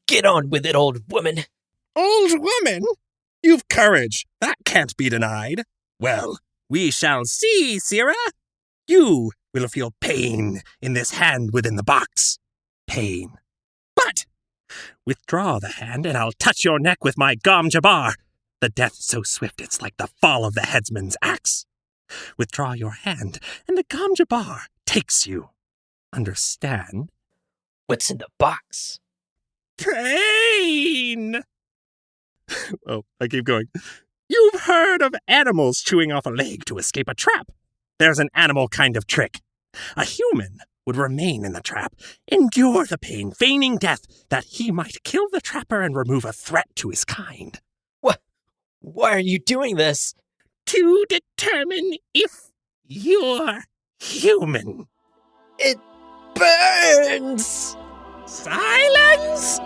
Get on with it, old woman. Old woman? You've courage. That can't be denied. Well, we shall see, Sirrah. You will feel pain in this hand within the box. Pain. But withdraw the hand and I'll touch your neck with my Gom Jabbar. The death so swift it's like the fall of the headsman's axe. Withdraw your hand and the Gom Jabbar takes you. Understand? What's in the box? Pain! Oh, I keep going. You've heard of animals chewing off a leg to escape a trap. There's an animal kind of trick. A human would remain in the trap, endure the pain, feigning death, that he might kill the trapper and remove a threat to his kind. What? Why are you doing this? To determine if you're human. It burns! Silence!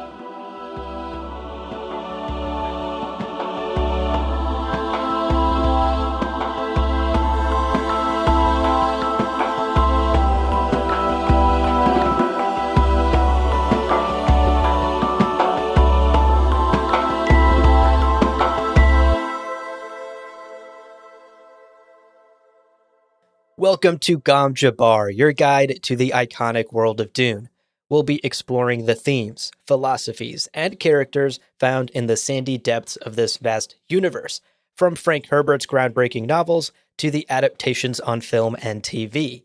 Welcome to Gom Jabbar, your guide to the iconic world of Dune. We'll be exploring the themes, philosophies, and characters found in the sandy depths of this vast universe, from Frank Herbert's groundbreaking novels to the adaptations on film and TV.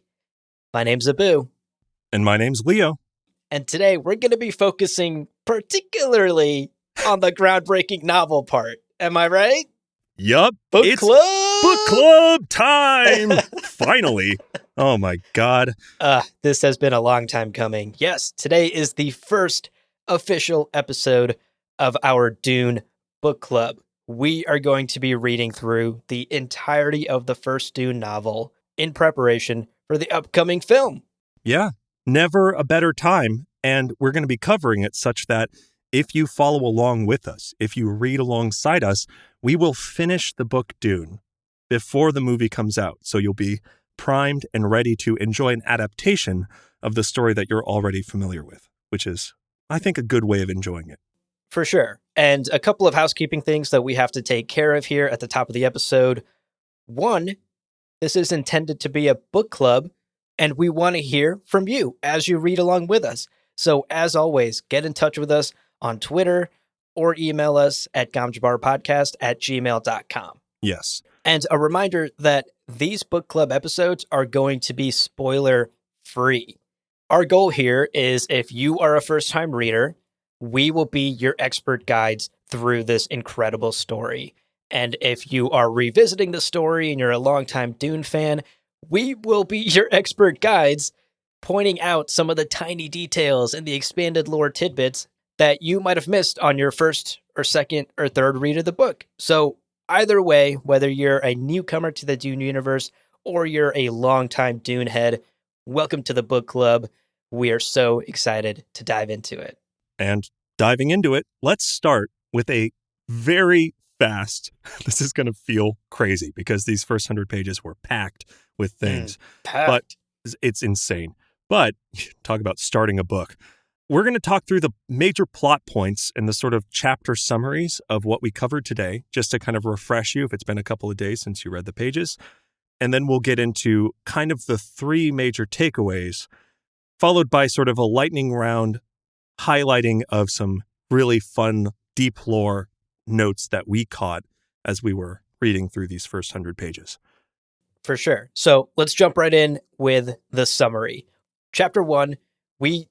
My name's Abu. And my name's Leo. And today we're going to be focusing particularly on the groundbreaking novel part. Am I right? Yup. Book club! Book club time! Finally. Oh my God. This has been a long time coming. Yes, today is the first official episode of our Dune book club. We are going to be reading through the entirety of the first Dune novel in preparation for the upcoming film. Yeah, never a better time. And we're going to be covering it such that if you follow along with us, if you read alongside us, we will finish the book Dune before the movie comes out. So you'll be primed and ready to enjoy an adaptation of the story that you're already familiar with, which is, I think, a good way of enjoying it. For sure. And a couple of housekeeping things that we have to take care of here at the top of the episode. One, this is intended to be a book club, and we want to hear from you as you read along with us. So as always, get in touch with us on Twitter or email us at gomjabarpodcast@gmail.com. Yes. And a reminder that these book club episodes are going to be spoiler free. Our goal here is if you are a first-time reader, we will be your expert guides through this incredible story. And if you are revisiting the story and you're a longtime Dune fan, we will be your expert guides pointing out some of the tiny details and the expanded lore tidbits that you might have missed on your first or second or third read of the book. So either way, whether you're a newcomer to the Dune universe or you're a longtime Dune head, welcome to the book club. We are so excited to dive into it. And diving into it, let's start with a very fast, this is going to feel crazy because these first 100 pages were packed with things, but it's insane. But talk about starting a book. We're going to talk through the major plot points and the sort of chapter summaries of what we covered today, just to kind of refresh you if it's been a couple of days since you read the pages. And then we'll get into kind of the three major takeaways, followed by sort of a lightning round highlighting of some really fun, deep lore notes that we caught as we were reading through these first 100 pages. For sure. So let's jump right in with the summary. Chapter 1, we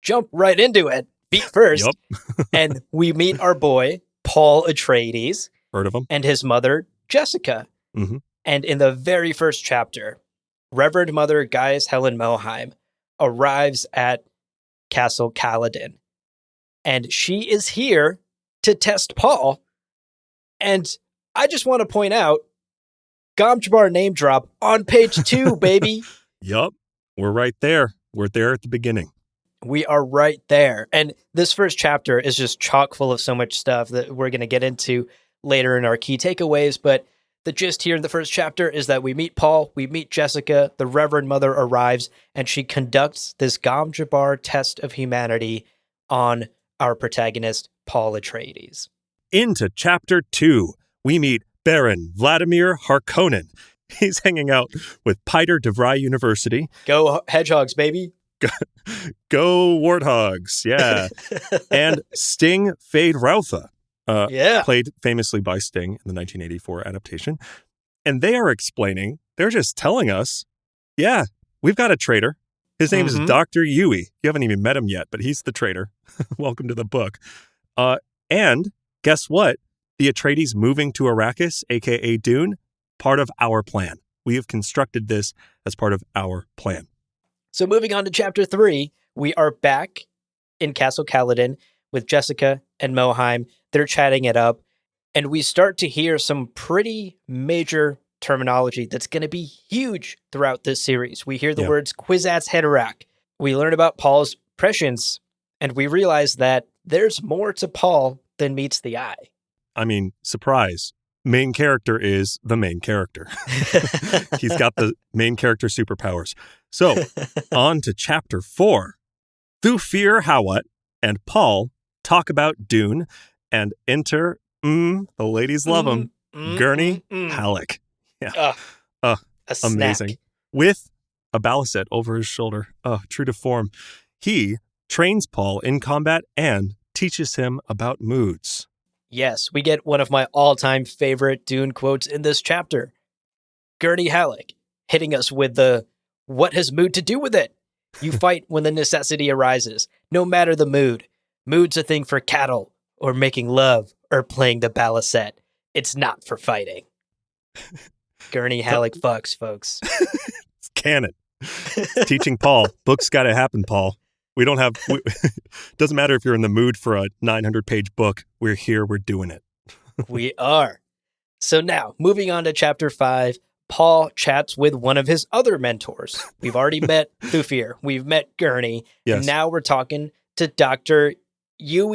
jump right into it, feet first, Yep. and we meet our boy, Paul Atreides. Heard of him? And his mother, Jessica. Mm-hmm. And in the very first chapter, Reverend Mother Gaius Helen Moheim arrives at Castle Kaladin. And she is here to test Paul. And I just want to point out, Gom Jabbar name drop on page 2, baby. Yup. We're right there. We're there at the beginning. We are right there. And this first chapter is just chock full of so much stuff that we're going to get into later in our key takeaways. But the gist here in the first chapter is that we meet Paul, we meet Jessica, the Reverend Mother arrives, and she conducts this Gom Jabbar test of humanity on our protagonist, Paul Atreides. Into Chapter 2, we meet Baron Vladimir Harkonnen. He's hanging out with Piter DeVry University. Go Hedgehogs, baby. Go Warthogs, yeah. And Sting Fade Routha, played famously by Sting in the 1984 adaptation. And they are explaining, they're just telling us, yeah, we've got a traitor. His name is Dr. Yui. You haven't even met him yet, but he's the traitor. Welcome to the book. And guess what? The Atreides moving to Arrakis, a.k.a. Dune, part of our plan. We have constructed this as part of our plan. So moving on to Chapter 3, we are back in Castle Caladan with Jessica and Moheim. They're chatting it up, and we start to hear some pretty major terminology that's going to be huge throughout this series. We hear the words Kwisatz Haderach. We learn about Paul's prescience, and we realize that there's more to Paul than meets the eye. I mean, surprise. Main character is the main character. He's got the main character superpowers. So, on to Chapter 4. Thufir Hawat and Paul talk about Dune and enter, the ladies love him, Gurney Halleck. Yeah. Amazing. Snack. With a balisette over his shoulder. True to form. He trains Paul in combat and teaches him about moods. Yes, we get one of my all-time favorite Dune quotes in this chapter. Gurney Halleck hitting us with the, what has mood to do with it? You fight when the necessity arises, no matter the mood. Mood's a thing for cattle, or making love, or playing the balisette. It's not for fighting. Gurney Halleck fucks, folks. It's canon. Teaching Paul. Book's got to happen, Paul. We don't have... doesn't matter if you're in the mood for a 900-page book. We're here. We're doing it. We are. So now, moving on to Chapter 5, Paul chats with one of his other mentors. We've already met Thufir. We've met Gurney. Yes. And now we're talking to Dr. Yue.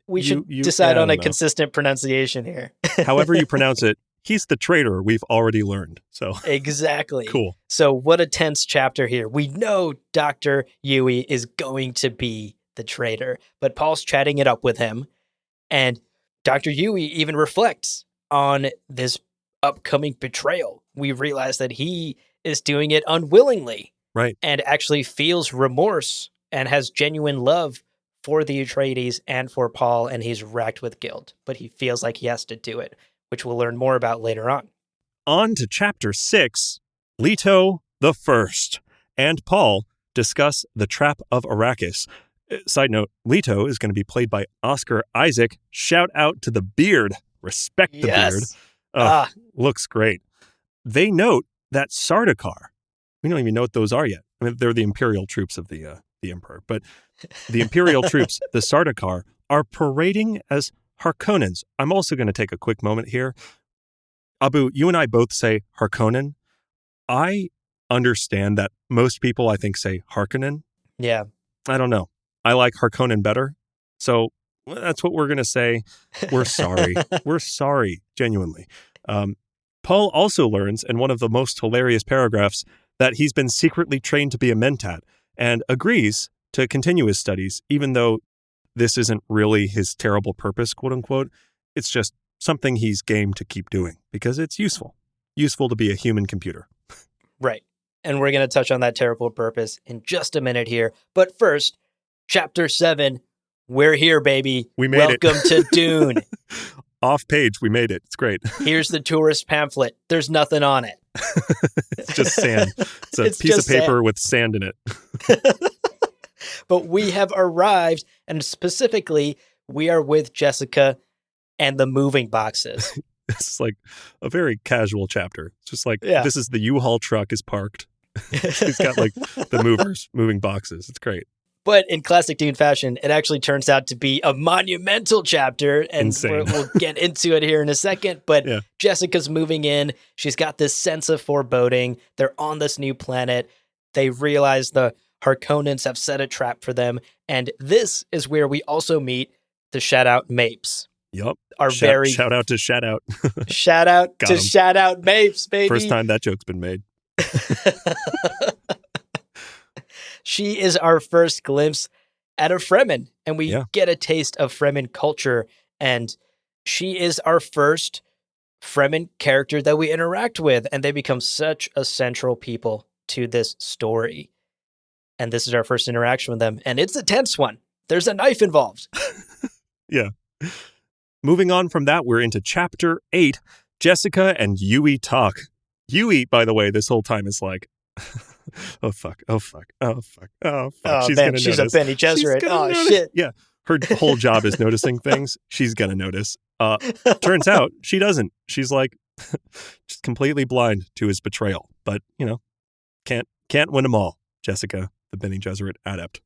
We should decide on a consistent pronunciation here. However you pronounce it, he's the traitor we've already learned. So exactly. Cool. So what a tense chapter here. We know Dr. Yue is going to be the traitor, but Paul's chatting it up with him. And Dr. Yue even reflects on this upcoming betrayal. We realize that he is doing it unwillingly. Right. And actually feels remorse and has genuine love for the Atreides and for Paul, and he's racked with guilt. But he feels like he has to do it, which we'll learn more about later on. On to Chapter 6, Leto the First and Paul discuss the trap of Arrakis. Side note, Leto is going to be played by Oscar Isaac. Shout out to the beard. Respect the beard. Looks great. They note that Sardaukar, we don't even know what those are yet. I mean, they're the Imperial troops of the Emperor. But the Imperial troops, the Sardaukar, are parading as Harkonnens. I'm also going to take a quick moment here. Abu, you and I both say Harkonnen. I understand that most people, I think, say Harkonnen. Yeah. I don't know. I like Harkonnen better. So that's what we're going to say. We're sorry. We're sorry, genuinely. Paul also learns in one of the most hilarious paragraphs that he's been secretly trained to be a mentat and agrees to continue his studies, even though this isn't really his terrible purpose, quote unquote. It's just something he's game to keep doing because it's useful. Useful to be a human computer. Right. And we're going to touch on that terrible purpose in just a minute here. But first, Chapter 7, we're here, baby. We made Welcome to Dune. Off page, we made it. It's great. Here's the tourist pamphlet. There's nothing on it. It's just sand. It's a piece of paper with sand in it. But we have arrived, and specifically, we are with Jessica and the moving boxes. It's like a very casual chapter. It's just like, This is the U-Haul truck is parked. He's got like the moving boxes. It's great. But in classic Dune fashion, it actually turns out to be a monumental chapter, and we'll get into it here in a second. But Jessica's moving in. She's got this sense of foreboding. They're on this new planet. They realize the Harkonnens have set a trap for them. And this is where we also meet the shout-out Mapes. Yep. Shout out to shout-out. Shout-out to shout-out Mapes, baby. First time that joke's been made. She is our first glimpse at a Fremen, and we get a taste of Fremen culture. And she is our first Fremen character that we interact with, and they become such a central people to this story. And this is our first interaction with them, and it's a tense one. There's a knife involved. Yeah. Moving on from that, we're into Chapter 8, Jessica and Yui talk. Yui, by the way, this whole time is like, oh, fuck, oh, fuck, oh, fuck, oh, fuck. Oh, she's man, going to she's notice. a Bene Gesserit. Oh, shit. Yeah, her whole job is noticing things. She's going to notice. Turns out she doesn't. She's like just completely blind to his betrayal. But, can't win them all, Jessica, the Bene Gesserit adept.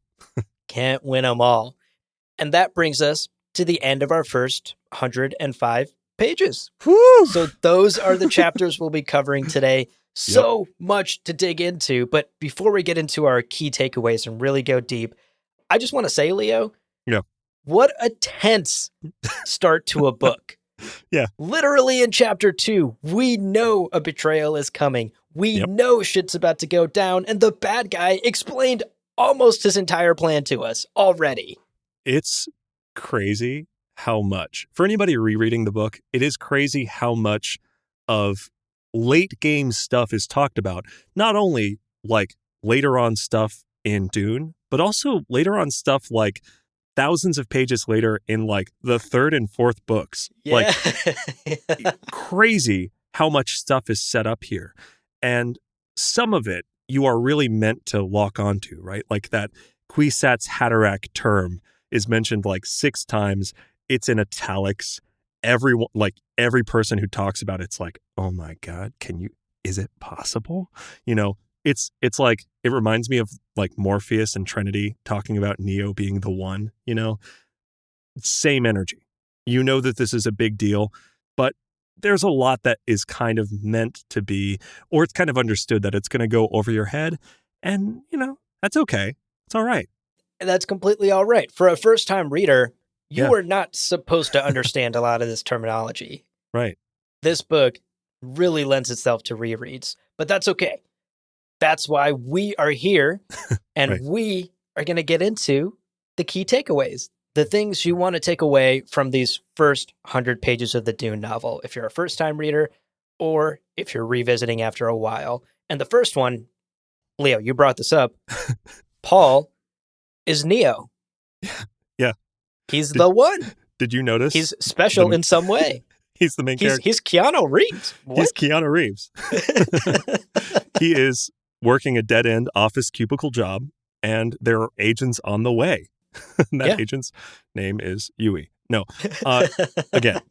Can't win them all. And that brings us to the end of our first 105 pages. Whew. So those are the chapters we'll be covering today. So much to dig into. But before we get into our key takeaways and really go deep, I just want to say, Leo, what a tense start to a book. Yeah. Literally in chapter 2, we know a betrayal is coming. We know shit's about to go down, and the bad guy explained almost his entire plan to us already. It's crazy how much, for anybody rereading the book, it is crazy how much of late game stuff is talked about. Not only like later on stuff in Dune, but also later on stuff like thousands of pages later in like the third and fourth books. Yeah. Like crazy how much stuff is set up here. And some of it you are really meant to lock onto, right? Like that Kwisatz Haderach term is mentioned like 6 times. It's in italics. Everyone, like every person who talks about it's like, oh my God, is it possible? It's like, it reminds me of like Morpheus and Trinity talking about Neo being the one, same energy. That this is a big deal, but there's a lot that is kind of meant to be, or it's kind of understood that it's going to go over your head. And, that's okay. It's all right. And that's completely all right. For a first-time reader, you are not supposed to understand a lot of this terminology. Right. This book really lends itself to rereads, but that's okay. That's why we are here, and we are going to get into the key takeaways, the things you want to take away from these first 100 pages of the Dune novel, if you're a first-time reader or if you're revisiting after a while. And the first one, Leo, you brought this up, Paul is Neo. Yeah. He's the one. Did you notice? He's special in some way. He's the main character. He's Keanu Reeves. What? He's Keanu Reeves. He is working a dead-end office cubicle job, and there are agents on the way. That agent's name is Yui. No. Again,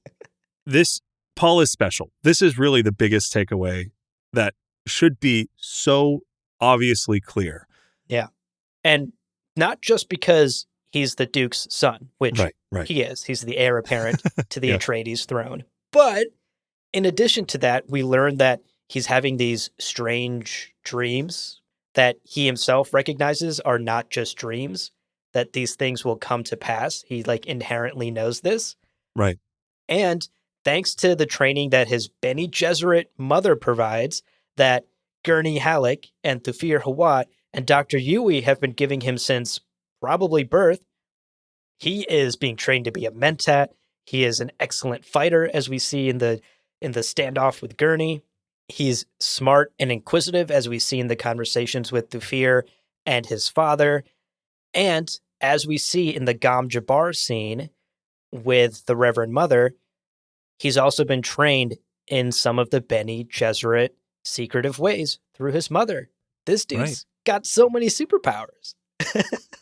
Paul is special. This is really the biggest takeaway that should be so obviously clear. Yeah. And not just because he's the Duke's son, which he is. He's the heir apparent to the Atreides throne. But in addition to that, we learn that he's having these strange dreams that he himself recognizes are not just dreams, that these things will come to pass. He inherently knows this. Right. And thanks to the training that his Bene Gesserit mother provides, that Gurney Halleck and Thufir Hawat and Dr. Yui have been giving him since probably birth, he is being trained to be a Mentat. He is an excellent fighter, as we see in the standoff with Gurney. He's smart and inquisitive, as we see in the conversations with Thufir and his father. And as we see in the Gom Jabbar scene with the Reverend Mother, he's also been trained in some of the Bene Gesserit secretive ways through his mother. This dude's got so many superpowers.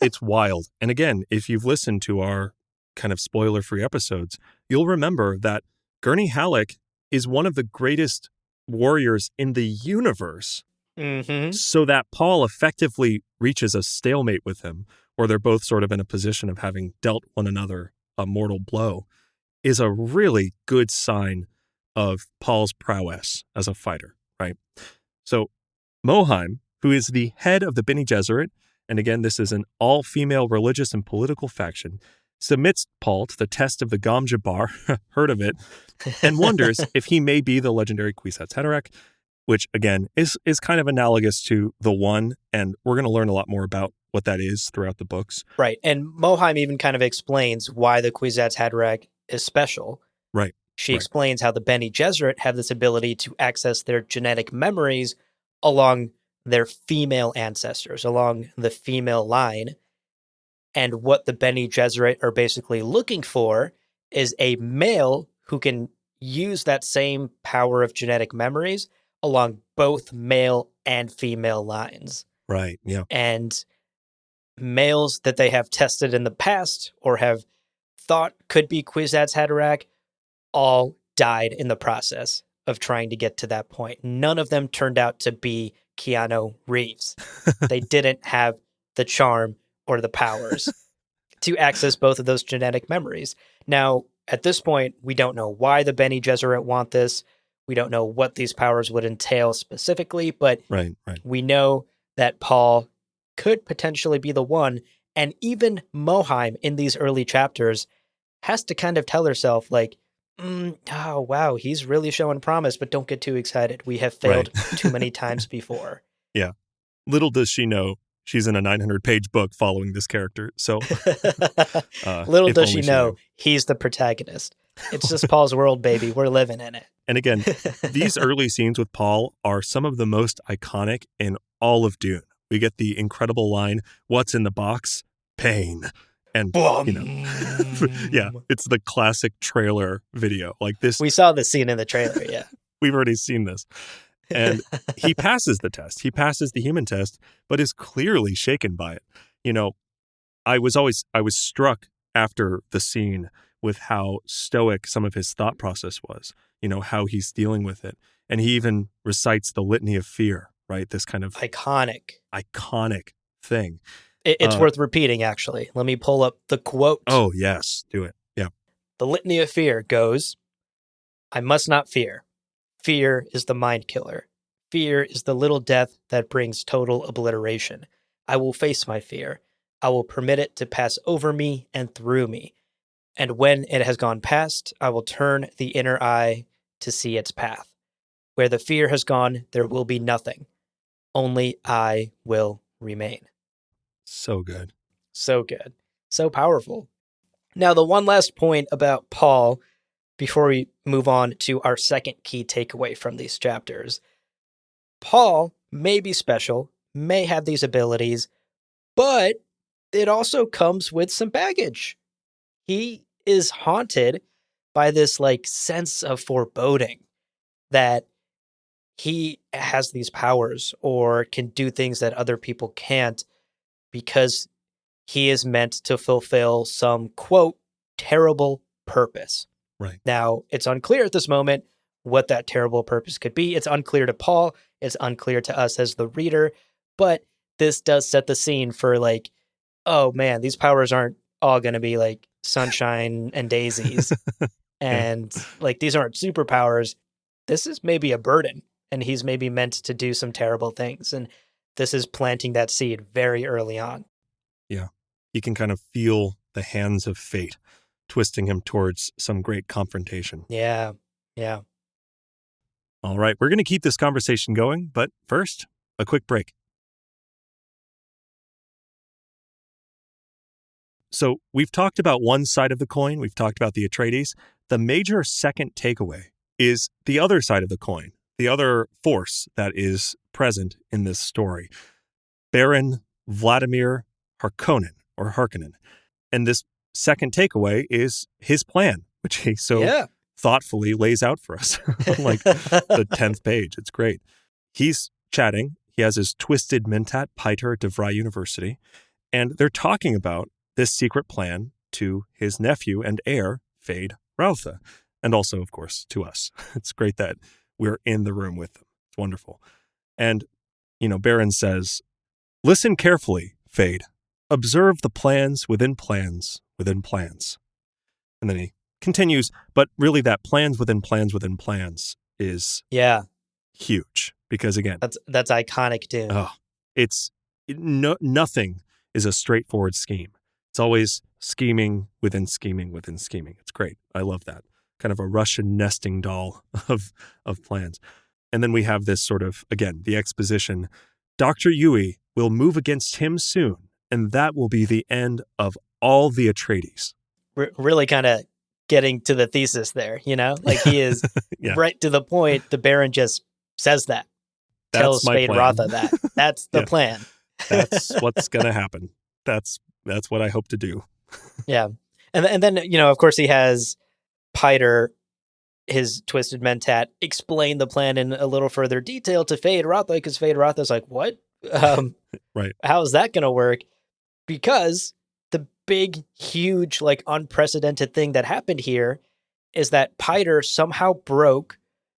It's wild. And again, if you've listened to our kind of spoiler-free episodes, you'll remember that Gurney Halleck is one of the greatest warriors in the universe. Mm-hmm. So that Paul effectively reaches a stalemate with him, or they're both sort of in a position of having dealt one another a mortal blow, is a really good sign of Paul's prowess as a fighter, right? So Mohiam, who is the head of the Bene Gesserit, and again, this is an all-female religious and political faction, submits Paul to the test of the Gom Jabbar, heard of it, and wonders if he may be the legendary Kwisatz Haderach, which, again, is kind of analogous to the One, and we're going to learn a lot more about what that is throughout the books. Right. And Moheim even kind of explains why the Kwisatz Haderach is special. Right. She explains how the Bene Gesserit have this ability to access their genetic memories along their female ancestors, along the female line. And what the Bene Gesserit are basically looking for is a male who can use that same power of genetic memories along both male and female lines. Right, yeah. And males that they have tested in the past or have thought could be Kwisatz Haderach all died in the process of trying to get to that point. None of them turned out to be Keanu Reeves. They didn't have the charm or the powers to access both of those genetic memories. Now, at this point, we don't know why the Bene Gesserit want this. We don't know what these powers would entail specifically, but right. We know that Paul could potentially be the one. And even Moheim in these early chapters has to kind of tell herself, like, oh, wow, he's really showing promise, but don't get too excited. We have failed too many times before. Yeah. Little does she know she's in a 900-page book following this character. So little does she know he's the protagonist. It's just Paul's world, baby. We're living in it. And again, these early scenes with Paul are some of the most iconic in all of Dune. We get the incredible line, "What's in the box? Pain." And, yeah, it's the classic trailer video. Like this. We saw the scene in the trailer, yeah. We've already seen this. And he passes the test. He passes the human test, but is clearly shaken by it. I was struck after the scene with how stoic some of his thought process was, how he's dealing with it. And he even recites the litany of fear, right? This kind of iconic thing. It's worth repeating, actually. Let me pull up the quote. Oh, yes. Do it. Yeah. The litany of fear goes, "I must not fear. Fear is the mind killer. Fear is the little death that brings total obliteration. I will face my fear. I will permit it to pass over me and through me. And when it has gone past, I will turn the inner eye to see its path. Where the fear has gone, there will be nothing. Only I will remain." So good. So good. So powerful. Now, the one last point about Paul before we move on to our second key takeaway from these chapters. Paul may be special, may have these abilities, but it also comes with some baggage. He is haunted by this sense of foreboding that he has these powers or can do things that other people can't because he is meant to fulfill some, quote, terrible purpose. Right. Now, it's unclear at this moment what that terrible purpose could be. It's unclear to Paul. It's unclear to us as the reader. But this does set the scene for oh man, these powers aren't all going to be sunshine and daisies. And these aren't superpowers. This is maybe a burden. And he's maybe meant to do some terrible things. And this is planting that seed very early on. Yeah. You can kind of feel the hands of fate twisting him towards some great confrontation. Yeah. Yeah. All right. We're going to keep this conversation going, but first, a quick break. So we've talked about one side of the coin. We've talked about the Atreides. The major second takeaway is the other side of the coin, the other force that is present in this story. Baron Vladimir Harkonnen. And this second takeaway is his plan, which he thoughtfully lays out for us on the 10th page. It's great. He's chatting. He has his twisted mentat Piter de Vrij University, and they're talking about this secret plan to his nephew and heir, Fade Rautha, and also, of course, to us. It's great that we're in the room with them. It's wonderful. And, Baron says, "Listen carefully, Fade. Observe the plans within plans within plans." And then he continues, but really that plans within plans within plans is huge because, again, that's iconic, dude. Nothing is a straightforward scheme. It's always scheming within scheming within scheming. It's great. I love that. Kind of a Russian nesting doll of plans. And then we have this sort of, again, the exposition. Dr. Yui will move against him soon, and that will be the end of all the Atreides. Really kind of getting to the thesis there, like he is right to the point. The Baron just says that, tells my Spade plan. Rotha that's the plan. That's what's going to happen. That's what I hope to do. Yeah. And then, of course he has Piter, his twisted mentat, explain the plan in a little further detail to Fade Rotha, because Fade Rotha's like, what? Right. How is that going to work? Because the big, huge, like unprecedented thing that happened here is that Piter somehow broke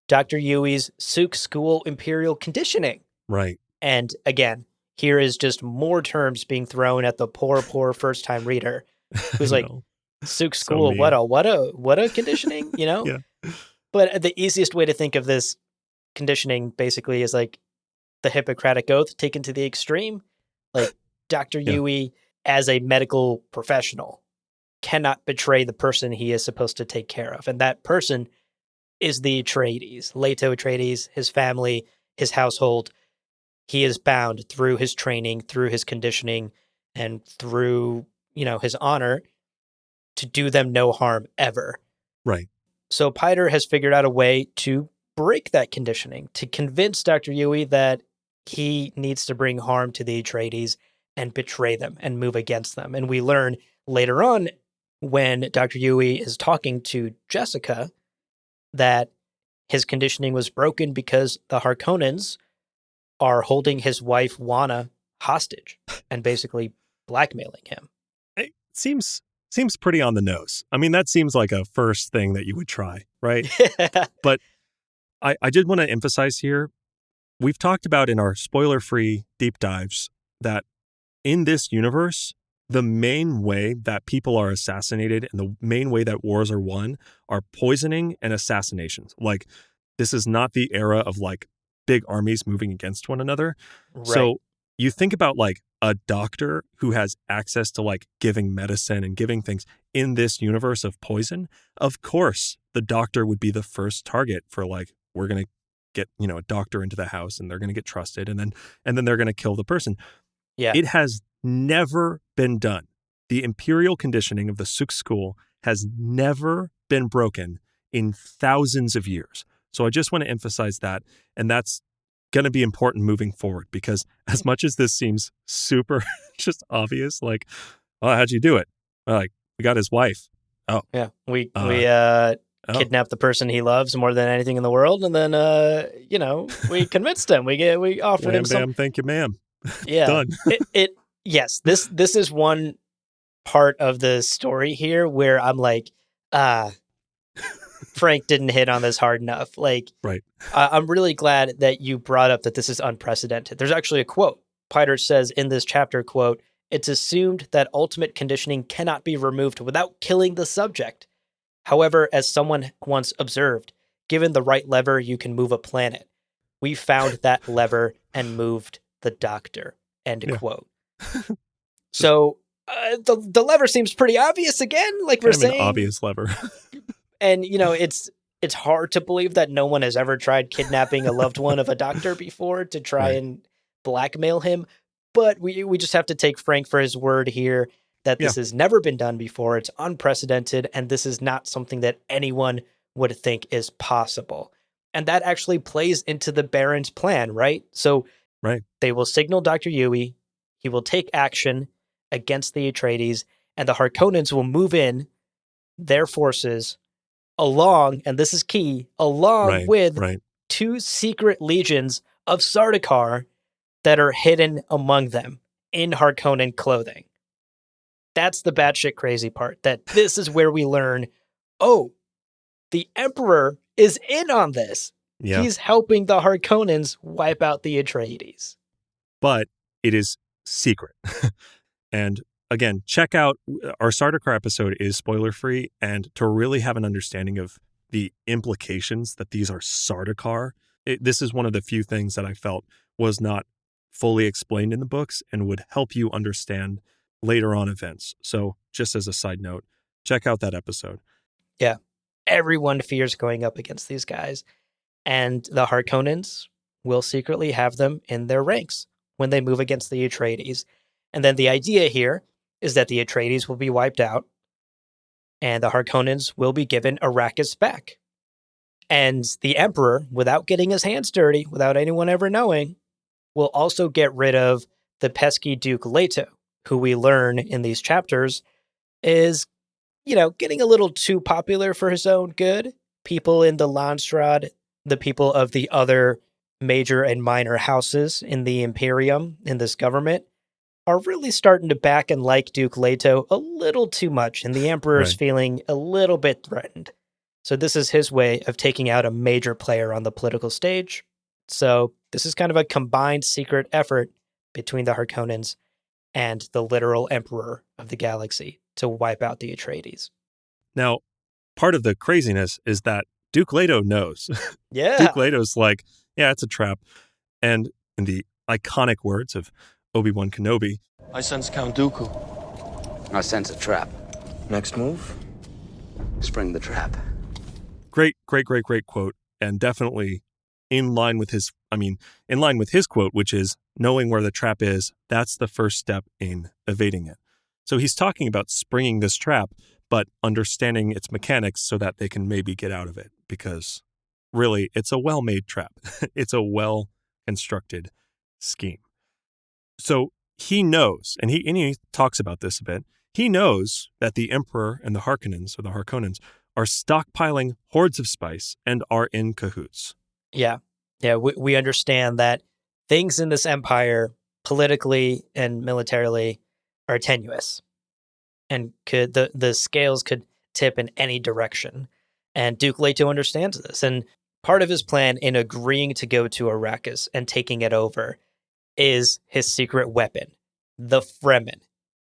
Dr. Yui's Suk School Imperial conditioning. Right. And again, here is just more terms being thrown at the poor first-time reader who's like, Suk School, so what a conditioning, Yeah. But the easiest way to think of this conditioning basically is like the Hippocratic Oath taken to the extreme. Like Dr. Yui, as a medical professional, cannot betray the person he is supposed to take care of. And that person is the Atreides, Leto Atreides, his family, his household. He is bound through his training, through his conditioning, and through, his honor to do them no harm ever. Right. So Piter has figured out a way to break that conditioning, to convince Dr. Yui that he needs to bring harm to the Atreides and betray them and move against them. And we learn later on when Dr. Yui is talking to Jessica that his conditioning was broken because the Harkonnens are holding his wife Wana hostage and basically blackmailing him. It seems pretty on the nose. I mean, that seems like a first thing that you would try, right? But I did want to emphasize here, we've talked about in our spoiler-free deep dives that in this universe, the main way that people are assassinated and the main way that wars are won are poisoning and assassinations. Like, this is not the era of like big armies moving against one another. Right. So you think about like a doctor who has access to like giving medicine and giving things in this universe of poison. Of course, the doctor would be the first target for like, we're going to get, a doctor into the house and they're going to get trusted and then they're going to kill the person. Yeah. It has never been done. The imperial conditioning of the Suk school has never been broken in thousands of years. So I just want to emphasize that. And that's going to be important moving forward, because as much as this seems super just obvious, like, oh, how'd you do it? Like, we got his wife. Oh. Yeah. We kidnapped the person he loves more than anything in the world. And then, we convinced him. We offered him some. Thank you, ma'am. Yeah. Done. Yes, this is one part of the story here where I'm like, Frank didn't hit on this hard enough. Like, right. I'm really glad that you brought up that this is unprecedented. There's actually a quote. Piter says in this chapter, quote, "It's assumed that ultimate conditioning cannot be removed without killing the subject. However, as someone once observed, given the right lever, you can move a planet. We found that lever and moved the doctor." End quote. So the lever seems pretty obvious again, like we're saying. An obvious lever. And, it's hard to believe that no one has ever tried kidnapping a loved one of a doctor before to try and blackmail him. But we just have to take Frank for his word here that this has never been done before. It's unprecedented, and this is not something that anyone would think is possible. And that actually plays into the Baron's plan, right? So they will signal Dr. Yui. He will take action against the Atreides, and the Harkonnens will move in their forces along, and this is key, with two secret legions of Sardaukar that are hidden among them in Harkonnen clothing. That's the batshit crazy part, that this is where we learn, the Emperor is in on this. Yeah. He's helping the Harkonnens wipe out the Atreides. But it is secret. And again, check out our Sardaukar episode is spoiler free. And to really have an understanding of the implications that these are Sardaukar, this is one of the few things that I felt was not fully explained in the books and would help you understand later on events. So just as a side note, check out that episode. Yeah. Everyone fears going up against these guys. And the Harkonnens will secretly have them in their ranks when they move against the Atreides. And then the idea here is that the Atreides will be wiped out and the Harkonnens will be given Arrakis back. And the Emperor, without getting his hands dirty, without anyone ever knowing, will also get rid of the pesky Duke Leto, who we learn in these chapters is, getting a little too popular for his own good. People in the Landstrad, the people of the other major and minor houses in the Imperium, in this government, are really starting to back and like Duke Leto a little too much, and the Emperor's feeling a little bit threatened. So this is his way of taking out a major player on the political stage. So this is kind of a combined secret effort between the Harkonnens and the literal Emperor of the galaxy to wipe out the Atreides. Now, part of the craziness is that Duke Leto knows. Yeah. Duke Leto's like, yeah, it's a trap. And in the iconic words of Obi-Wan Kenobi, I sense Count Dooku. I sense a trap. Next move? Spring the trap. Great quote. And definitely in line with his quote, which is knowing where the trap is, that's the first step in evading it. So he's talking about springing this trap, but understanding its mechanics so that they can maybe get out of it, because really it's a well-made trap. It's a well-constructed scheme. So he knows, and he talks about this a bit, he knows that the Emperor and the Harkonnens, or the Harkonnens, are stockpiling hordes of spice and are in cahoots. Yeah. We understand that things in this empire, politically and militarily, are tenuous, and the scales could tip in any direction. And Duke Leto understands this. And part of his plan in agreeing to go to Arrakis and taking it over is his secret weapon, the Fremen.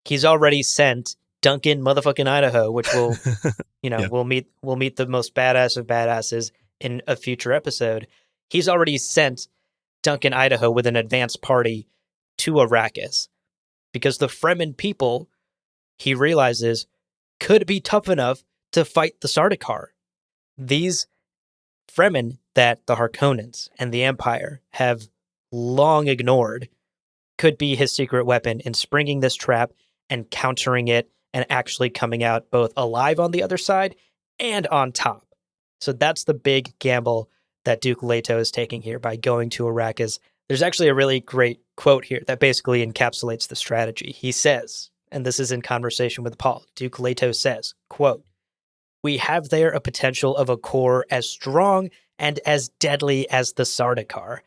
He's already sent Duncan motherfucking Idaho, which will, we'll meet the most badass of badasses in a future episode. He's already sent Duncan Idaho with an advance party to Arrakis because the Fremen people, he realizes, could be tough enough to fight the Sardaukar. These Fremen that the Harkonnens and the Empire have long ignored could be his secret weapon in springing this trap and countering it and actually coming out both alive on the other side and on top. So that's the big gamble that Duke Leto is taking here by going to Arrakis. There's actually a really great quote here that basically encapsulates the strategy. He says, and this is in conversation with Paul, Duke Leto says, quote, "We have there a potential of a core as strong and as deadly as the Sardaukar.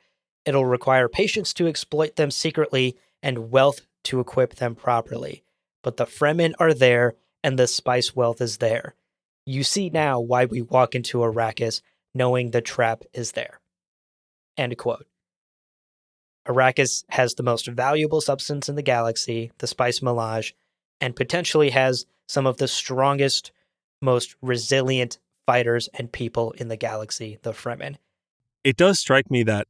It'll require patience to exploit them secretly and wealth to equip them properly. But the Fremen are there and the spice wealth is there. You see now why we walk into Arrakis knowing the trap is there." End quote. Arrakis has the most valuable substance in the galaxy, the spice melange, and potentially has some of the strongest, most resilient fighters and people in the galaxy, the Fremen. It does strike me that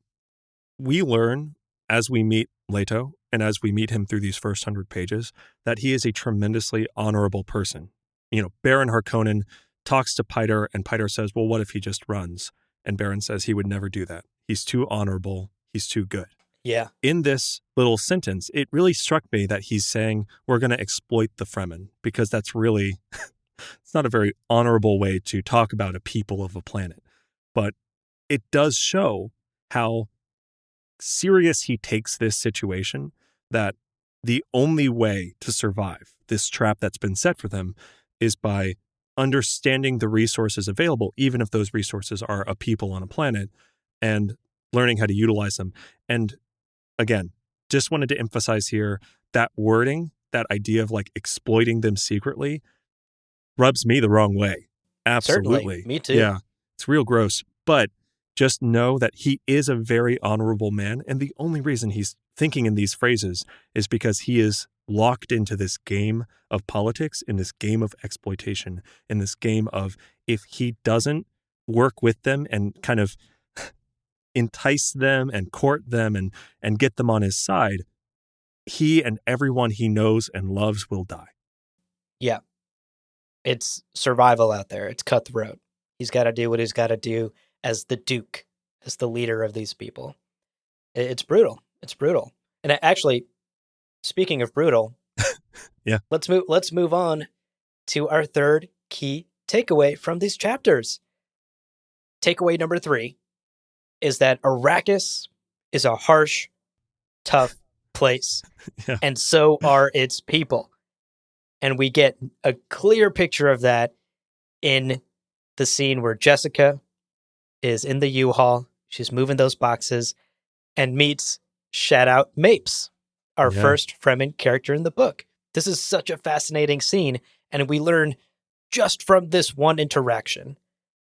we learn as we meet Leto and as we meet him through these first 100 pages that he is a tremendously honorable person. Baron Harkonnen talks to Piter, and Piter says, well, what if he just runs? And Baron says he would never do that. He's too honorable. He's too good. Yeah. In this little sentence, it really struck me that he's saying we're going to exploit the Fremen, because that's really, it's not a very honorable way to talk about a people of a planet. But it does show how serious he takes this situation, that the only way to survive this trap that's been set for them is by understanding the resources available, even if those resources are a people on a planet, and learning how to utilize them. And again, just wanted to emphasize here that wording, that idea of like exploiting them secretly, rubs me the wrong way. Absolutely. Certainly. Me too. Yeah, it's real gross. But just know that he is a very honorable man. And the only reason he's thinking in these phrases is because he is locked into this game of politics, in this game of exploitation, in this game of, if he doesn't work with them and kind of entice them and court them and get them on his side, he and everyone he knows and loves will die. Yeah. It's survival out there. It's cutthroat. He's got to do what he's got to do as the Duke, as the leader of these people. It's brutal. It's brutal. And actually, Speaking of brutal, Yeah. Let's move on to our third key takeaway from these chapters. Takeaway number 3 is that Arrakis is a harsh, tough place, Yeah. and so are its people. And we get a clear picture of that in the scene where Jessica is in the U-Haul. She's moving those boxes and meets shout out Mapes, our Yeah. first Fremen character in the book. This is such a fascinating scene, and we learn just from this one interaction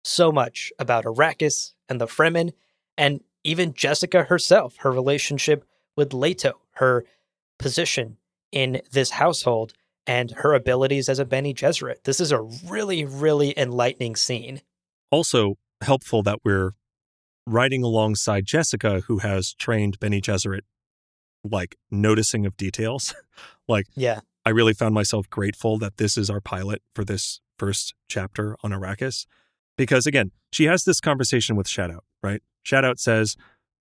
so much about Arrakis and the Fremen, and even Jessica herself, her relationship with Leto, her position in this household, and her abilities as a Bene Gesserit. This is a really, really enlightening scene. Also helpful that we're riding alongside Jessica, who has trained Bene Gesserit, like, noticing of details. Like, Yeah. I really found myself grateful that this is our pilot for this first chapter on Arrakis. Because, again, she has this conversation with Shoutout, right? Shoutout says,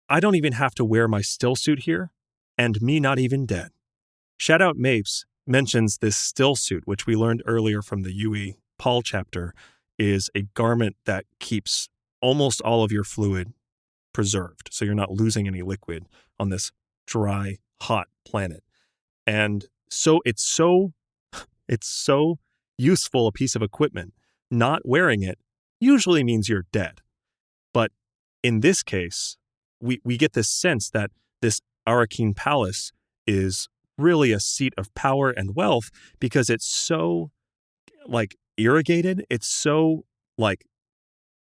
I don't even have to wear my still suit here, and me not even dead. Shoutout Mapes mentions this still suit, which we learned earlier from the Yui Paul chapter, is a garment that keeps almost all of your fluid preserved, so you're not losing any liquid on this dry, hot planet. And so it's so useful a piece of equipment. Not wearing it usually means you're dead. But in this case, we get this sense that this Arrakeen palace is really a seat of power and wealth because it's so, like, irrigated. It's so, like,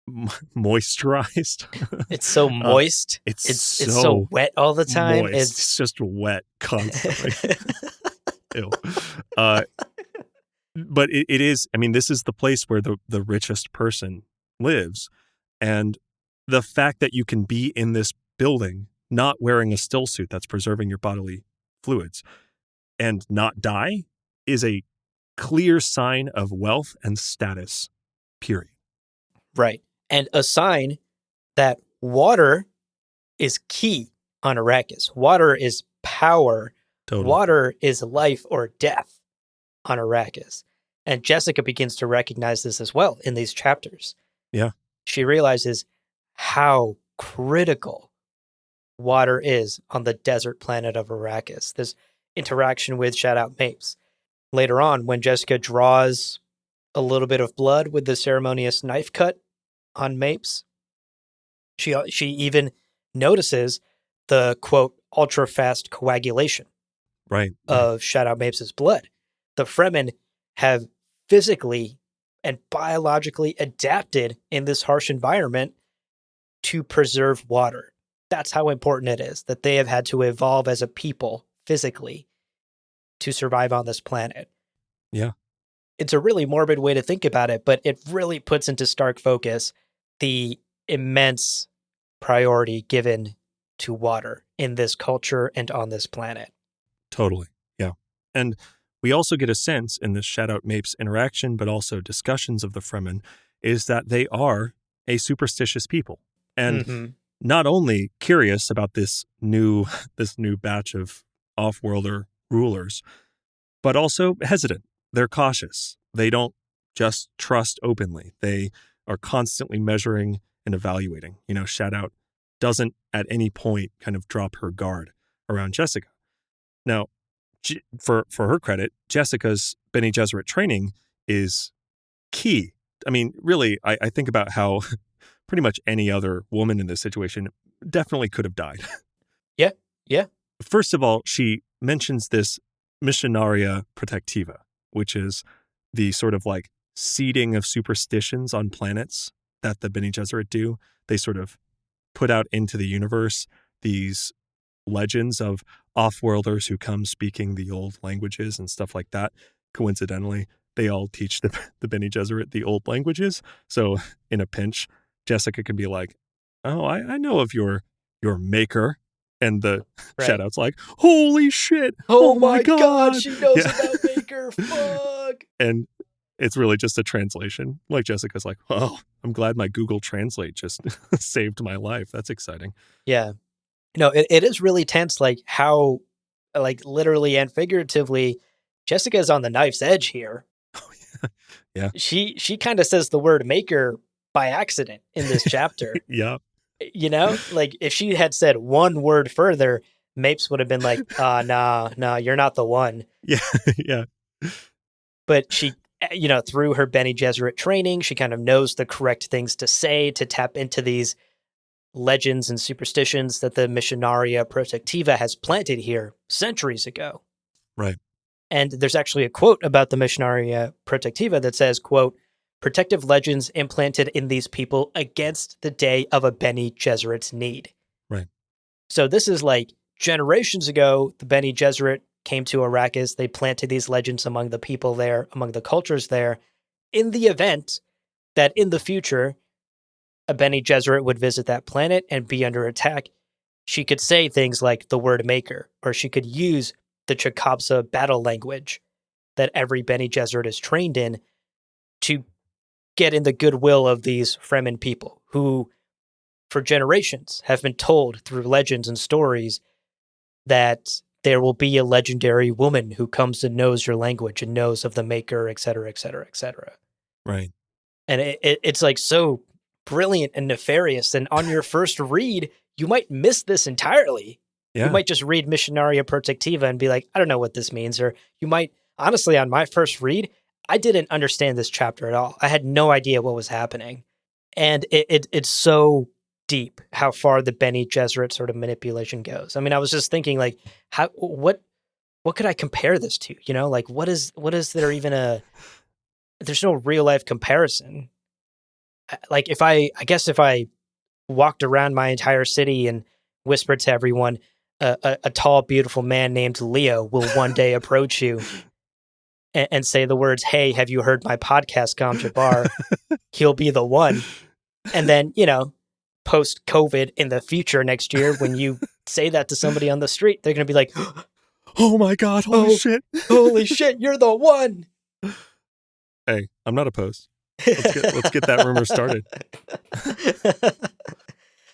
moisturized. It's so moist. It's so wet all the time. Moist. It's just wet constantly. Ew. But it is, I mean, this is the place where the richest person lives. And the fact that you can be in this building not wearing a still suit that's preserving your bodily fluids and not die is a clear sign of wealth and status, period. Right. And a sign that water is key on Arrakis. Water is power. Totally. Water is life or death on Arrakis. And Jessica begins to recognize this as well in these chapters. Yeah. She realizes how critical water is on the desert planet of Arrakis. This interaction with shout out Mapes. Later on, when Jessica draws a little bit of blood with the ceremonious knife cut on Mapes, she even notices the, quote, ultra-fast coagulation of shout out Mapes' blood. The Fremen have physically and biologically adapted in this harsh environment to preserve water. That's how important it is, that they have had to evolve as a people physically to survive on this planet. Yeah. It's a really morbid way to think about it, but it really puts into stark focus the immense priority given to water in this culture and on this planet. Totally. Yeah. And we also get a sense in this shout out Mapes interaction, but also discussions of the Fremen, is that they are a superstitious people. And not only curious about this new batch of off-worlder rulers, but also hesitant. They're cautious. They don't just trust openly. They are constantly measuring and evaluating. You know, shout out doesn't at any point kind of drop her guard around Jessica. Now, for her credit, Jessica's Bene Gesserit training is key. I mean, really, I think about how pretty much any other woman in this situation definitely could have died. Yeah. First of all, she mentions this missionaria protectiva, which is the sort of like seeding of superstitions on planets that the Bene Gesserit do. They sort of put out into the universe these legends of off-worlders who come speaking the old languages and stuff like that. Coincidentally, they all teach the Bene Gesserit the old languages. So in a pinch, Jessica can be like, oh, I know of your maker. And the shout-out's like, holy shit. Oh my God, she knows about Maker. Fuck. And it's really just a translation. Like Jessica's like, oh, I'm glad my Google Translate just saved my life. That's exciting. Yeah. No, it is really tense, like how like literally and figuratively, Jessica's on the knife's edge here. Yeah. She kind of says the word maker by accident in this chapter. Yeah. You know, like if she had said one word further, Mapes would have been like, nah, you're not the one. Yeah. Yeah. But she, you know, through her Bene Gesserit training, she kind of knows the correct things to say to tap into these legends and superstitions that the Missionaria Protectiva has planted here centuries ago. Right. And there's actually a quote about the Missionaria Protectiva that says, quote, protective legends implanted in these people against the day of a Bene Gesserit's need. Right. So this is like generations ago, the Bene Gesserit came to Arrakis. They planted these legends among the people there, among the cultures there, in the event that in the future, a Bene Gesserit would visit that planet and be under attack. She could say things like the word maker, or she could use the Chakabsa battle language that every Bene Gesserit is trained in to get in the goodwill of these Fremen people who, for generations, have been told through legends and stories that there will be a legendary woman who comes and knows your language and knows of the maker, et cetera, et cetera, et cetera. Right. And it's like so brilliant and nefarious. And on your first read, you might miss this entirely. Yeah. You might just read Missionaria Protectiva and be like, I don't know what this means. Or you might, honestly, on my first read, I didn't understand this chapter at all. I had no idea what was happening. And it's so deep how far the Bene Gesserit sort of manipulation goes. I mean, I was just thinking like, what could I compare this to? You know, like what is there even there's no real life comparison. Like if I walked around my entire city and whispered to everyone, a tall, beautiful man named Leo will one day approach you and say the words, "Hey, have you heard my podcast, Gom Jabbar?" He'll be the one. And then, you know, post COVID in the future next year, when you say that to somebody on the street, they're going to be like, oh my God, holy shit. Holy shit, you're the one. Hey, I'm not opposed. Let's get that rumor started.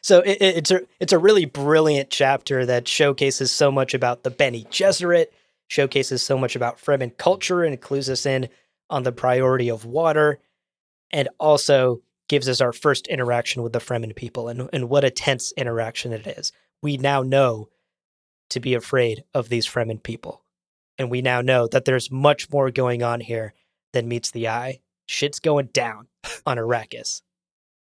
So it's a really brilliant chapter that showcases so much about the Bene Gesserit, showcases so much about Fremen culture, and clues us in on the priority of water, and also gives us our first interaction with the Fremen people, and what a tense interaction it is. We now know to be afraid of these Fremen people, and we now know that there's much more going on here than meets the eye. Shit's going down on Arrakis.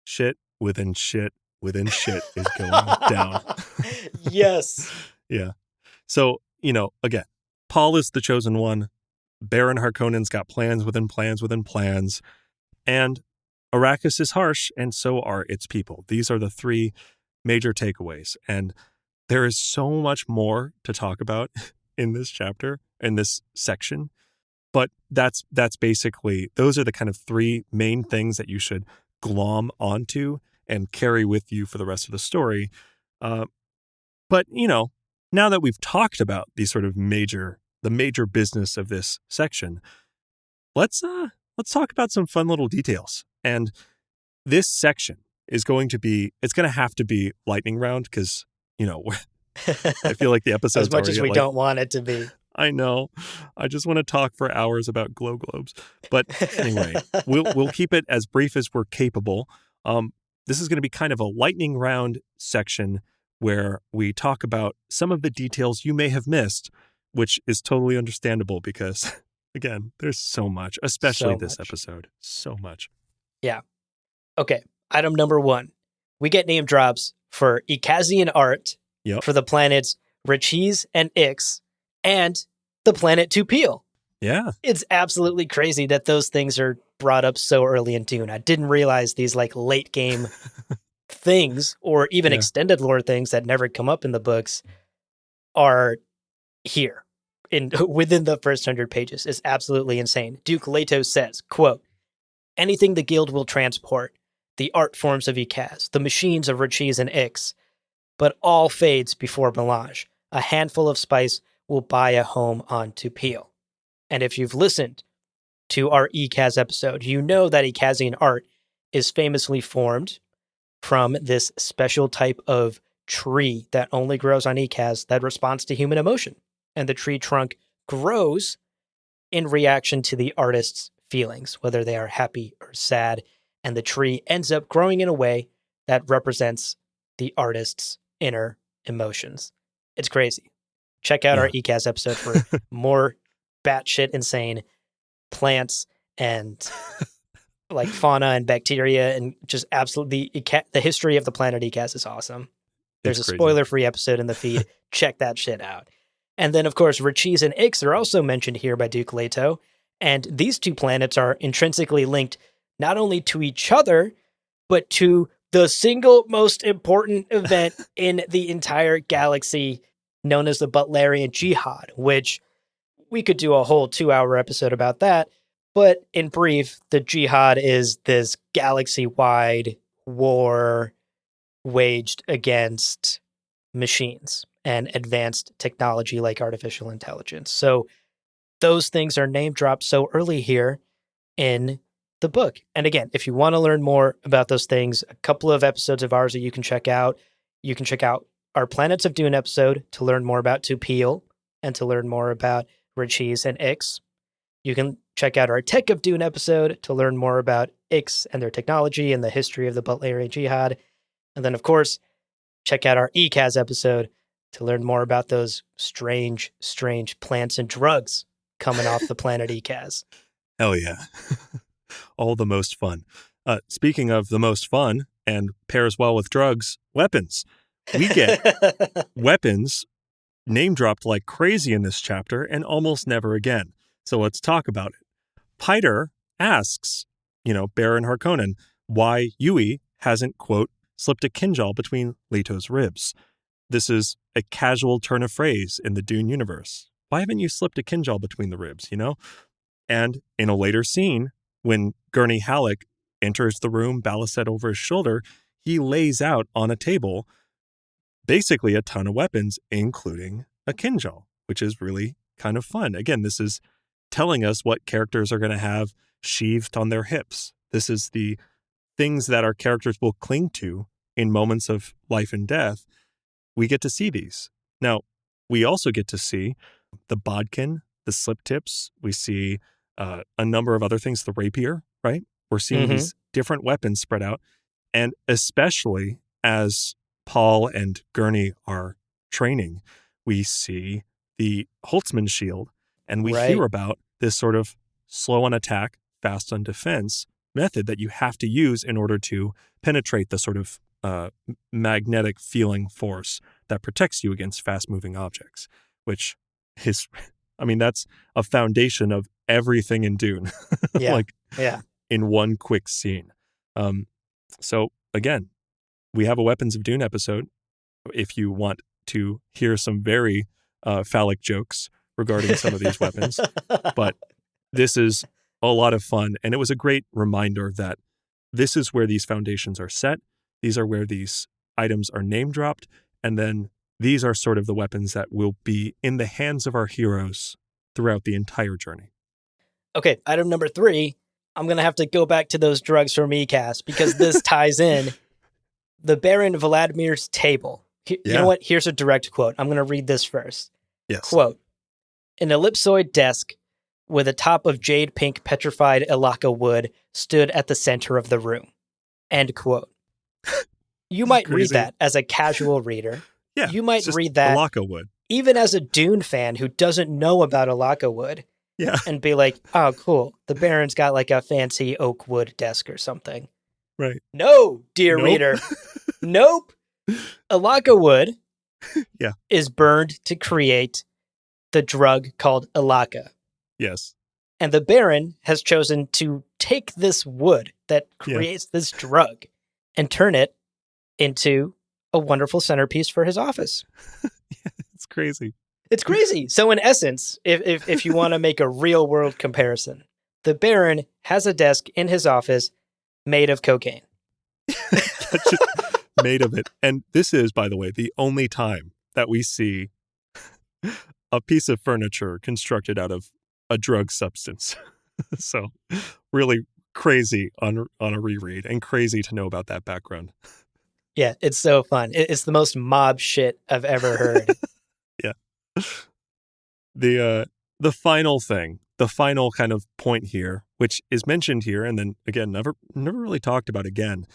Shit within shit within shit is going down. Yes. Yeah. So, you know, again, Paul is the chosen one. Baron Harkonnen's got plans within plans within plans. And Arrakis is harsh, and so are its people. These are the three major takeaways. And there is so much more to talk about in this chapter, in this section. But that's basically, those are the kind of three main things that you should glom onto and carry with you for the rest of the story. But, you know, now that we've talked about these sort of the major business of this section, let's talk about some fun little details. And this section is going to have to be lightning round because, you know, I feel like the episode's as much as we like, don't want it to be. I know. I just want to talk for hours about glow globes. But anyway, we'll keep it as brief as we're capable. This is going to be kind of a lightning round section where we talk about some of the details you may have missed, which is totally understandable because, again, there's so much, especially this episode. So much. Yeah. Okay. Item number 1. We get name drops for Ikazian art for the planets Rachis and Ix, and the planet Tupil. Yeah. It's absolutely crazy that those things are brought up so early in Dune. I didn't realize these like late game things or even extended lore things that never come up in the books are here within the first 100 pages. It's absolutely insane. Duke Leto says, quote, anything the guild will transport, the art forms of Ikaz, the machines of Rachis and Ix, but all fades before melange. A handful of spice will buy a home on Tupil. And if you've listened to our Ikaz episode, you know that Ikazian art is famously formed from this special type of tree that only grows on Ikaz that responds to human emotion. and the tree trunk grows in reaction to the artist's feelings, whether they are happy or sad. And the tree ends up growing in a way that represents the artist's inner emotions. It's crazy. Check out our ECAS episode for more batshit insane plants and like fauna and bacteria, and just absolutely the history of the planet ECAS is awesome. There's a spoiler-free episode in the feed. Check that shit out. And then, of course, Rachis and Ix are also mentioned here by Duke Leto. And these two planets are intrinsically linked not only to each other, but to the single most important event in the entire galaxy, known as the Butlerian Jihad, which we could do a whole 2-hour episode about that. But in brief, the Jihad is this galaxy-wide war waged against machines and advanced technology like artificial intelligence. So those things are name dropped so early here in the book. And again, if you want to learn more about those things, a couple of episodes of ours that you can check out. You can check out our Planets of Dune episode to learn more about Tupil and to learn more about Rachis and Ix. You can check out our Tech of Dune episode to learn more about Ix and their technology and the history of the Butlerian Jihad. And then, of course, check out our ECAS episode to learn more about those strange plants and drugs coming off the planet ECAS. Hell yeah. All the most fun. Speaking of the most fun and pairs well with drugs, weapons. We get weapons name dropped like crazy in this chapter and almost never again. So let's talk about it. Piter asks, Baron Harkonnen, why Yui hasn't, quote, slipped a kinjal between Leto's ribs. This is a casual turn of phrase in the Dune universe. Why haven't you slipped a kinjal between the ribs, And in a later scene, when Gurney Halleck enters the room, Balisette over his shoulder, he lays out on a table basically a ton of weapons, including a kinjal, which is really kind of fun. Again, this is telling us what characters are going to have sheathed on their hips. This is the things that our characters will cling to in moments of life and death. We get to see these. Now, we also get to see the bodkin, the slip tips. We see a number of other things, the rapier, right? We're seeing these different weapons spread out. And especially as Paul and Gurney are training, we see the Holtzman shield, and we hear about this sort of slow on attack, fast on defense method that you have to use in order to penetrate the sort of magnetic feeling force that protects you against fast-moving objects, which is, that's a foundation of everything in Dune. In one quick scene. So again, we have a Weapons of Dune episode. If you want to hear some very phallic jokes regarding some of these weapons, but this is a lot of fun. And it was a great reminder that this is where these foundations are set. These are where these items are name dropped. And then these are sort of the weapons that will be in the hands of our heroes throughout the entire journey. Okay, item number 3, I'm going to have to go back to those drugs from ECAS because this ties in the Baron Vladimir's table. You know what? Here's a direct quote. I'm going to read this first. Yes. Quote, an ellipsoid desk with a top of jade pink petrified Elaka wood stood at the center of the room. End quote. You might read that as a casual reader. Yeah. You might read that Elaka wood. Even as a Dune fan who doesn't know about Elaka wood. Yeah. And be like, oh, cool. The Baron's got like a fancy oak wood desk or something. Right. No, dear reader. Nope. Elaka wood is burned to create the drug called Elaka. Yes. And the Baron has chosen to take this wood that creates this drug and turn it into a wonderful centerpiece for his office. It's crazy. It's crazy. So in essence, if you want to make a real world comparison, the Baron has a desk in his office made of cocaine. Made of it. And this is, by the way, the only time that we see a piece of furniture constructed out of a drug substance. So really crazy on a reread, and crazy to know about that background. Yeah, it's so fun. It's the most mob shit I've ever heard. Yeah. The final thing, the final kind of point here, which is mentioned here and then again never really talked about again,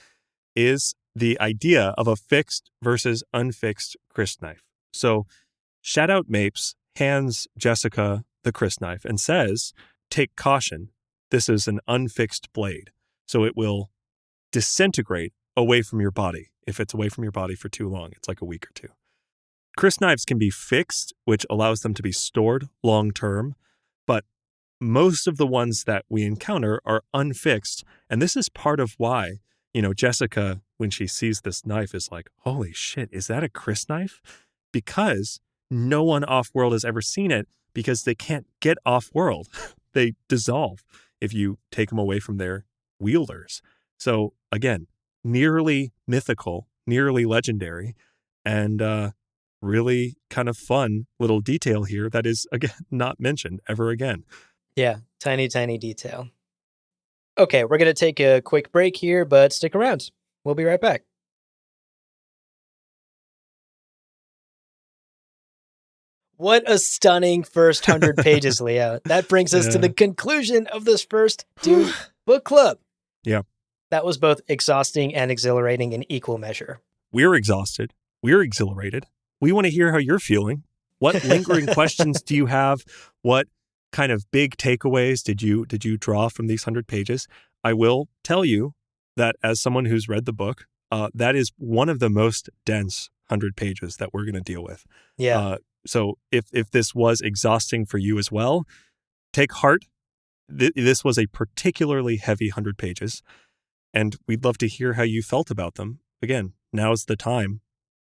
is the idea of a fixed versus unfixed crysknife. So Shout Out Mapes hands Jessica the crysknife and says, "Take caution. This is an unfixed blade, so it will disintegrate away from your body if it's away from your body for too long. It's like a week or two." Crysknives can be fixed, which allows them to be stored long term, but most of the ones that we encounter are unfixed, and this is part of why, Jessica, when she sees this knife, is like, "Holy shit, is that a crysknife?" Because no one off-world has ever seen it, because they can't get off-world. They dissolve if you take them away from their wielders. So again, nearly mythical, nearly legendary, and really kind of fun little detail here that is, again, not mentioned ever again. Yeah, tiny, tiny detail. Okay, we're going to take a quick break here, but stick around. We'll be right back. What a stunning first 100 pages, Leo. That brings us to the conclusion of this first Dune book club. Yeah. That was both exhausting and exhilarating in equal measure. We're exhausted. We're exhilarated. We want to hear how you're feeling. What lingering questions do you have? What kind of big takeaways did you draw from these 100 pages? I will tell you that as someone who's read the book, that is one of the most dense 100 pages that we're going to deal with. Yeah. So if this was exhausting for you as well, take heart. This was a particularly heavy 100 pages, and we'd love to hear how you felt about them. Again, now's the time.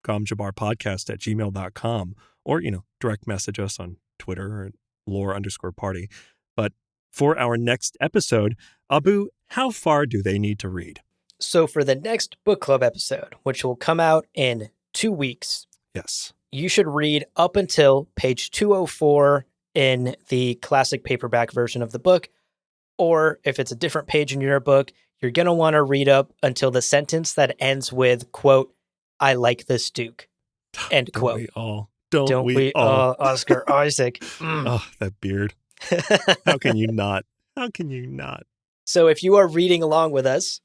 gomjabarpodcast@gmail.com, or, direct message us on Twitter or lore_party. But for our next episode, Abu, how far do they need to read? So for the next book club episode, which will come out in 2 weeks. Yes. You should read up until page 204 in the classic paperback version of the book. Or if it's a different page in your book, you're going to want to read up until the sentence that ends with, quote, "I like this Duke," end quote. Don't we all? Oscar Isaac. Oh, that beard. How can you not? How can you not? So if you are reading along with us,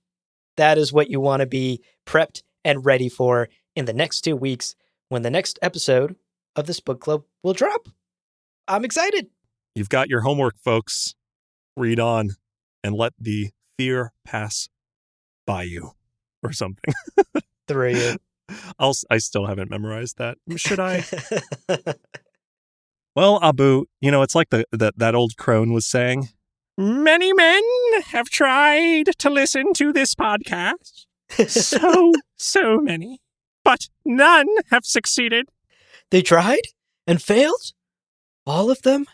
that is what you want to be prepped and ready for in the next 2 weeks when the next episode of this book club will drop. I'm excited. You've got your homework, folks. Read on and let the fear pass by you or something. Through you. I still haven't memorized that. Should I? Well, Abu, it's like that old crone was saying, "Many men have tried to listen to this podcast. So many. But none have succeeded." They tried and failed? All of them?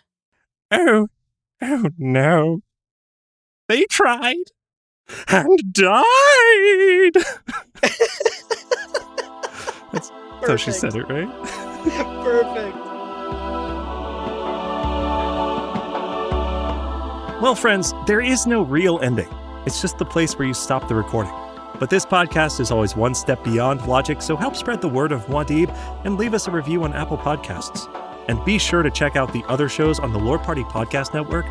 Oh no. They tried and died. That's how she said it, right? Perfect. Well, friends, there is no real ending. It's just the place where you stop the recording. But this podcast is always one step beyond logic, so help spread the word of Muad'Dib and leave us a review on Apple Podcasts. And be sure to check out the other shows on the Lore Party Podcast Network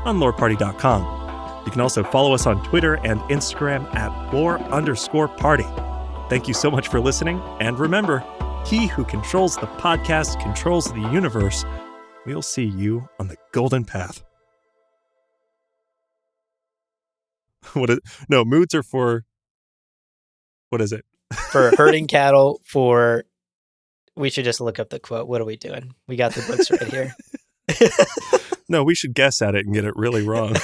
on loreparty.com. You can also follow us on Twitter and Instagram at lore_party. Thank you so much for listening, and remember, he who controls the podcast controls the universe. We'll see you on the golden path. No, moods are for... What is it? For herding cattle, we should just look up the quote. What are we doing? We got the books right here. No, we should guess at it and get it really wrong.